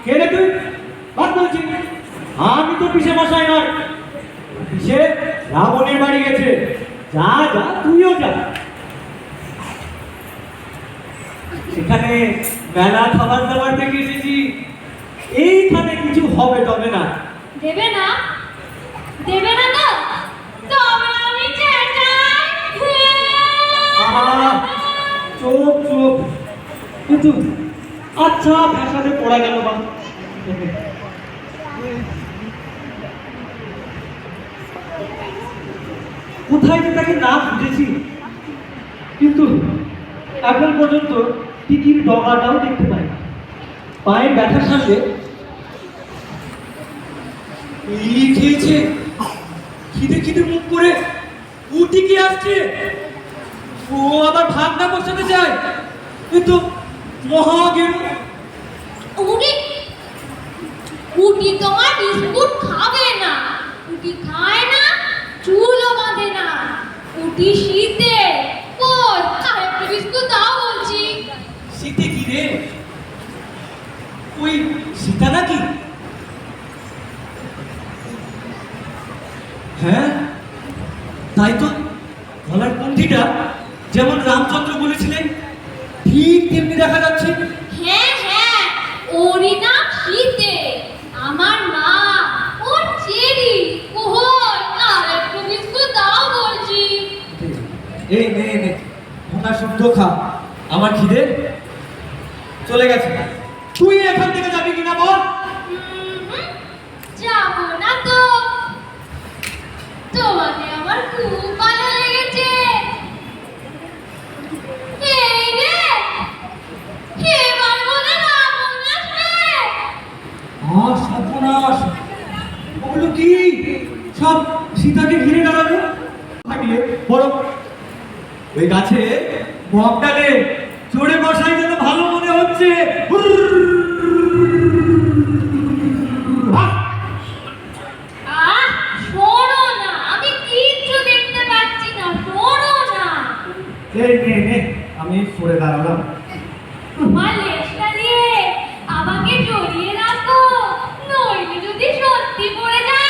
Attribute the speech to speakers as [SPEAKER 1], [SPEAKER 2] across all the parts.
[SPEAKER 1] কে রে তুই? বাদ বলছি, আমি তো পিসে মশাই নয়। পিসে রাবণের বাড়ি গেছে। যা যা, তুইও যা। সেখানে মেলা খাবার দাবার থেকে এসেছি। এইখানে কিছু হবে তবে না।
[SPEAKER 2] দেবে না? দেবে না তো? তবে আমি চেঁচাই।
[SPEAKER 1] আহা, চোখ চোখ। কিন্তু আচ্ছা ফ্যাসাদে পড়া গেল বা। কোথায় যে তাকে না খুঁজেছি, কিন্তু এখন পর্যন্ত টিকির ডগাটাও দেখতে পাই না। পায়ের ব্যথার সঙ্গে এই খেয়েছে, খিদে খিদে মুখ করে উঠি কি আসছে। ও আবার ভাগনা বসাতে চায়। কিন্তু মহাগেরু।
[SPEAKER 2] উটি উটি তোমার বিস্কুট খাবে না। উটি খায় না, চুলও বাঁধে না। উটি শীতে কই আরেকটা বিস্কুট দাও বলছি।
[SPEAKER 1] শীতে কি রে? ওই সীতা নাকি? হ্যাঁ তাই তো, গলার পন্থীটা যেমন রামচন্দ্র বলেছিলেন ঠিক তেমনি দেখা যাচ্ছে।
[SPEAKER 2] হ্যাঁ হ্যাঁ, ওরই না শীতে। আমার মা ওর চেরি কই আরেকটা বিস্কুট দাও বলছি।
[SPEAKER 1] এই নে নে, ভোনা শুদ্ধ খা। আমার খিদে চলে গেছে। তুই এখান থেকে যাবি কিনা বল?
[SPEAKER 2] যাবো না তো। তোমাকে আমার খুব ভালো লেগেছে। এই রে, এবার বলে রাবণ আসবে।
[SPEAKER 1] সর্বনাশ, ওগুলো কি সব সীতাকে ঘিরে দাঁড়ালো? থাকলে বড় ওই গাছে বকটাকে চড়ে বসাই যেন ভালো মনে হচ্ছে।
[SPEAKER 2] শোনো না, আমি কিচ্ছু দেখতে পাচ্ছি না। শোনো না,
[SPEAKER 1] এই নে নে, আমি সরে দাঁড়ালাম।
[SPEAKER 2] তোমার লেজটা দিয়ে আমাকে জড়িয়ে রাখো, নইলে যদি সত্যি পড়ে যায়।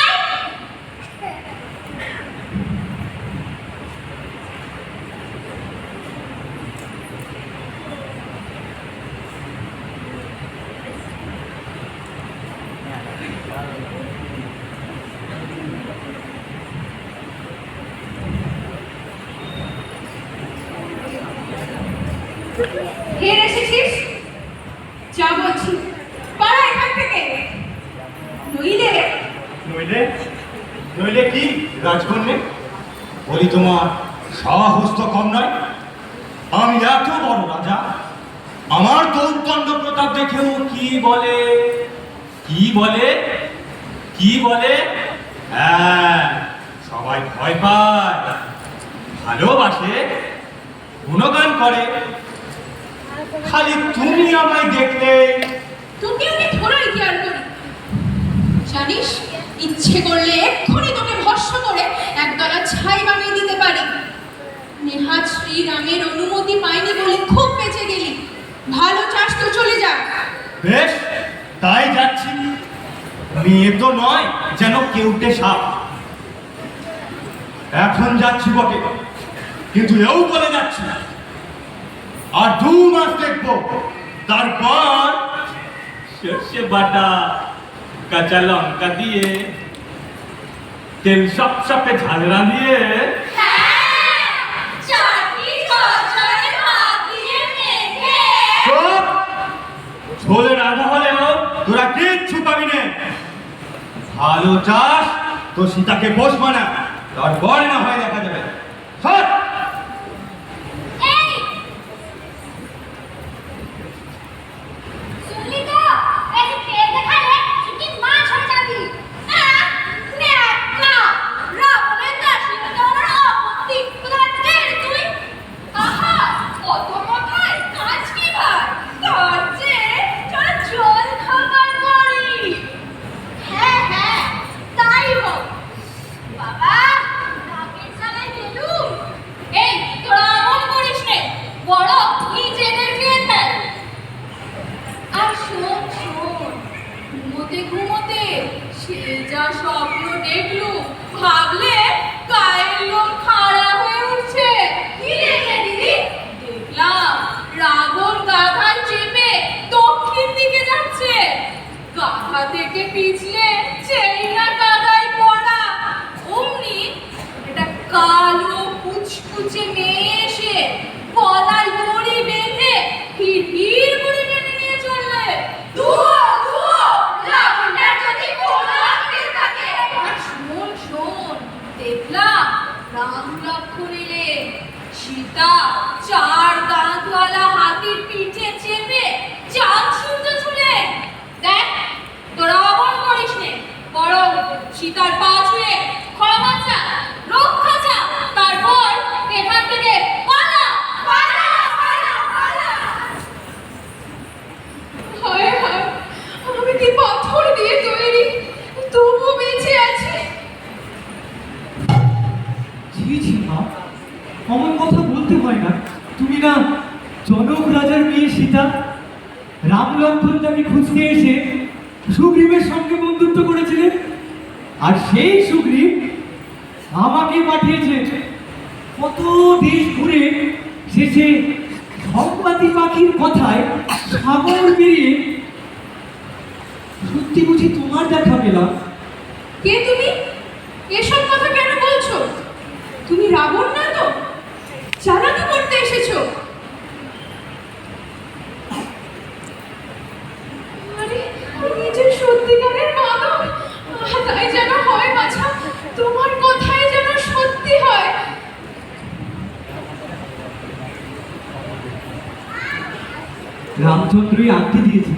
[SPEAKER 3] ফের এসেছিস? যা বলছি, পাড়া এখান থেকে। নইলে
[SPEAKER 4] নইলে নইলে কি রাজকন্যে? বলি তোমার সাহস তো কম নয়। আমি এত বড় রাজা, আমার দৌর্দণ্ড প্রতাপ দেখেও কি বলে, কি বলে, কি বলে? হ্যাঁ, সবাই ভয় পায়, ভালোবাসে, গুণগান করে। খালি তুমি আমায় দেখলে
[SPEAKER 3] তোকে আমি ধরাই দেওয়ার করি। জানিস, ইচ্ছে করলে এক্ষুনি তোকে ভস্ম করে একদলা ছাই বানিয়ে দিতে পারি। নেহাত শ্রীরামের অনুমতি পাইনি বলে খুব বেঁচে গেলি। ভালো চাস তো চলে যা।
[SPEAKER 4] বেশ, তাই যাচ্ছি। মেয়ে তো নয় যেন কেউটে সাপ। এখন যাচ্ছি বটে, কিন্তু এও বলে যাচ্ছি আর 2 মাস দেখবো, তারপর সর্ষে বাটা, কাঁচা লঙ্কা দিয়ে, তেল সপসপে ঝালরা দিয়ে চুপ! ঝোলে রাধা হলেও তোরা কিচ্ছু পাবি না। ভালো চাস তো সীতাকে পোষ মানা, তারপর না হয় দেখা যাবে। সর!
[SPEAKER 2] এই শুনলি তো, এই যে পেট দেখালে কি মাছ হয়ে যাবি। নেকা রাবণের দাসী হতে আমার আপত্তি। কোথায় থেকে তুই? আহা, কত মাথায় কাজ কি ভাই? তার চেয়ে চল জল খাবার করি। হ্যাঁ হ্যাঁ, তাই হোক। বাবা, নাকের ঘুমোতে ঘুমোতে সে যা স্বপ্ন দেখলু, ভাবলে গায়ের লোম খাড়া হয়ে উঠছে। কি দেখলে দিদি? দেখলাম রাবণ গাধায় চেপে দক্ষিণ দিকে যাচ্ছে। গাধা থেকে পিছলে চেইনা গাধায় পড়া। অমনি এটা কালো কুচকুচে মেয়ে এসে গলায় দড়ি বেঁধে হির হির করে টেনে নিয়ে চললে। দুয়ো দুয়ো রাবণের যদি কোনো আত্মীয় থাকে। আর শোন শোন, দেখলাম রাম লক্ষ্মণ এলেন। সীতা 4 দাঁতওয়ালা হাতির পিঠে চেপে চাঁদ সূর্য ছুঁলেন। দেখ, তোরা অমন করিস নে, বরং সীতার পা ছুঁয়ে ক্ষমা চা, রক্ষা চা, তারপর এখান থেকে পালা পালা পালা পালা।
[SPEAKER 3] হায় হায়, আমি কি পাথর দিয়ে তৈরি, তবু বেঁচে আছি।
[SPEAKER 1] ছি ছি মা, অমন কথা বলতে হয় না। তুমি না জনক রাজার মেয়ে সীতা। রাম লক্ষ্মণ তাকে খুঁজতে এসে সুগ্রীবের সঙ্গে বন্ধুত্ব করেছিলেন, আর সেই সুগ্রীব আমাকে পাঠিয়েছে কত দেশ ঘুরে শেষে সম্পাতি পাখির কথায় সাগর পেরিয়ে সত্যি বুঝি তোমার দেখা পেলাম।
[SPEAKER 3] কে তুমি? এসব কথা কেন বলছো? তুমি রাবণ না তো? চালাকি করতে এসেছো? আরে, নিজের সত্যিকারের মানব। তাই যেন হয় বাছা, তোমার কথাই যেন সত্যি হয়।
[SPEAKER 1] রামচন্দ্রই আংটি দিয়েছে।